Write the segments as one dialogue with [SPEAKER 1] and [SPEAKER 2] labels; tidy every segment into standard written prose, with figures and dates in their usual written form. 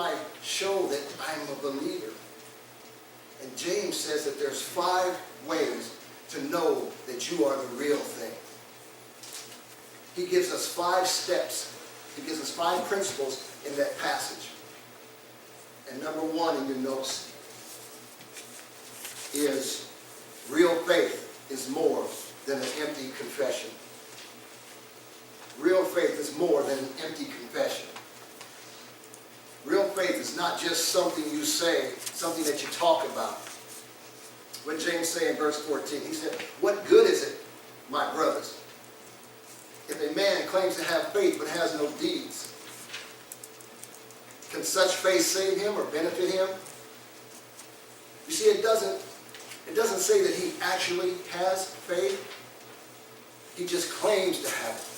[SPEAKER 1] I show that I'm a believer? And James says that there's 5 ways to know that you are the real thing. He gives us 5 steps. He gives us 5 principles in that passage. And number 1 in your notes is real faith is more than an empty confession. Real faith is more than an empty confession. Real faith is not just something you say, something that you talk about. What James say in verse 14, he said, what good is it, my brothers, if a man claims to have faith but has no deeds? Can such faith save him or benefit him? You see, it doesn't say that he actually has faith. He just claims to have it.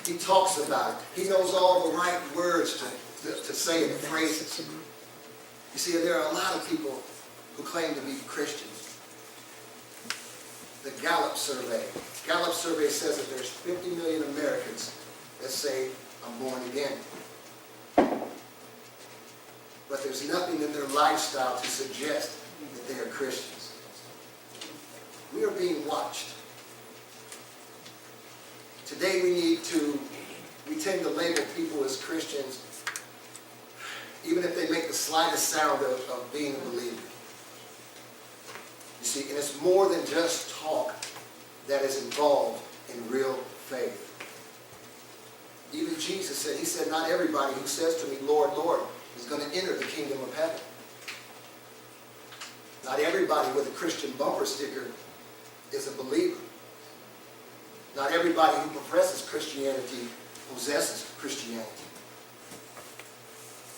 [SPEAKER 1] He talks about it. He knows all the right words to say and phrases. You see, there are a lot of people who claim to be Christians. The Gallup survey says that there's 50 million Americans that say, I'm born again. But there's nothing in their lifestyle to suggest that they are Christians. We are being watched. Today we tend to label people as Christians even if they make the slightest sound of being a believer. You see, and it's more than just talk that is involved in real faith. Even Jesus said, he said, not everybody who says to me, Lord, Lord, is going to enter the kingdom of heaven. Not everybody with a Christian bumper sticker is a believer. Not everybody who professes Christianity possesses Christianity.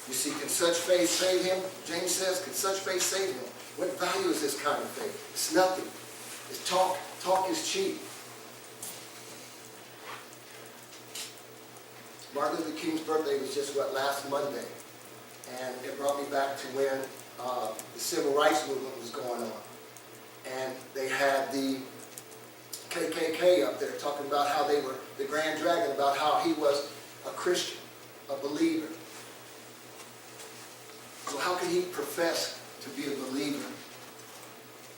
[SPEAKER 1] You see, can such faith save him? James says, can such faith save him? What value is this kind of faith? It's nothing. It's talk. Talk is cheap. Martin Luther King's birthday was just, last Monday. And it brought me back to when the civil rights movement was going on. And they had the KKK up there talking about how they were the Grand Dragon, about how he was a Christian, a believer. So how can he profess to be a believer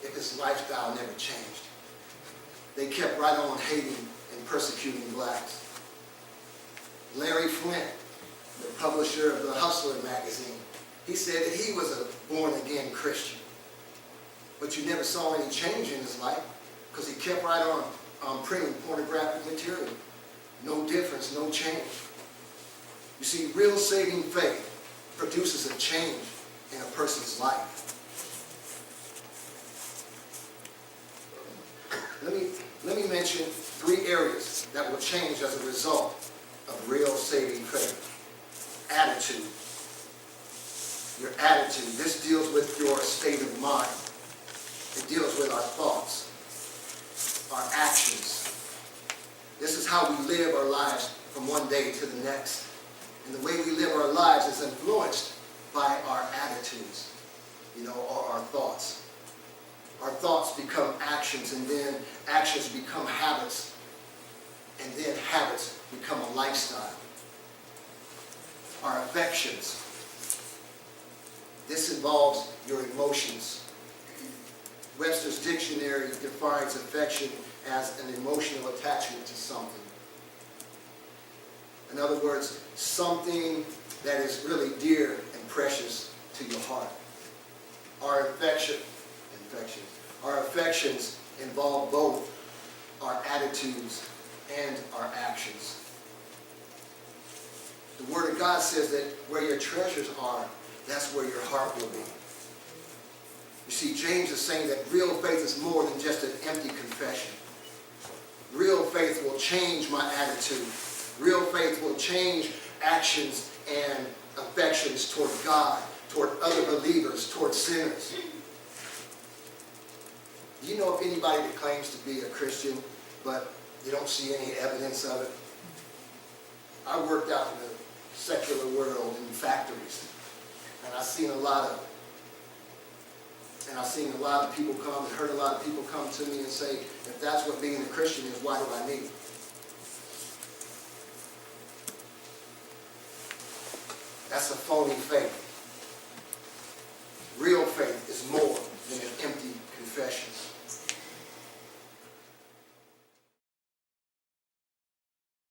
[SPEAKER 1] if his lifestyle never changed? They kept right on hating and persecuting blacks. Larry Flint, the publisher of the Hustler magazine, he said that he was a born-again Christian. But you never saw any change in his life because he kept right on printing pornographic material. No difference, no change. You see, real saving faith produces a change in a person's life. Let me mention 3 areas that will change as a result of real saving faith. Attitude. Your attitude. This deals with your state of mind. It deals with our thoughts, our actions. This is how we live our lives from one day to the next. And the way we live our lives is influenced by our attitudes, or our thoughts. Our thoughts become actions, and then actions become habits, and then habits become a lifestyle. Our affections. This involves your emotions. Webster's dictionary defines affection as an emotional attachment to something. In other words, something that is really dear and precious to your heart. Our affections involve both our attitudes and our actions. The Word of God says that where your treasures are, that's where your heart will be. You see, James is saying that real faith is more than just an empty confession. Real faith will change my attitude. Real faith will change actions and affections toward God, toward other believers, toward sinners. Do you know if anybody that claims to be a Christian, but you don't see any evidence of it? I worked out in the secular world in factories, and I've seen a lot of people come and heard a lot of people come to me and say, if that's what being a Christian is, why do I need it? That's a phony faith. Real faith is more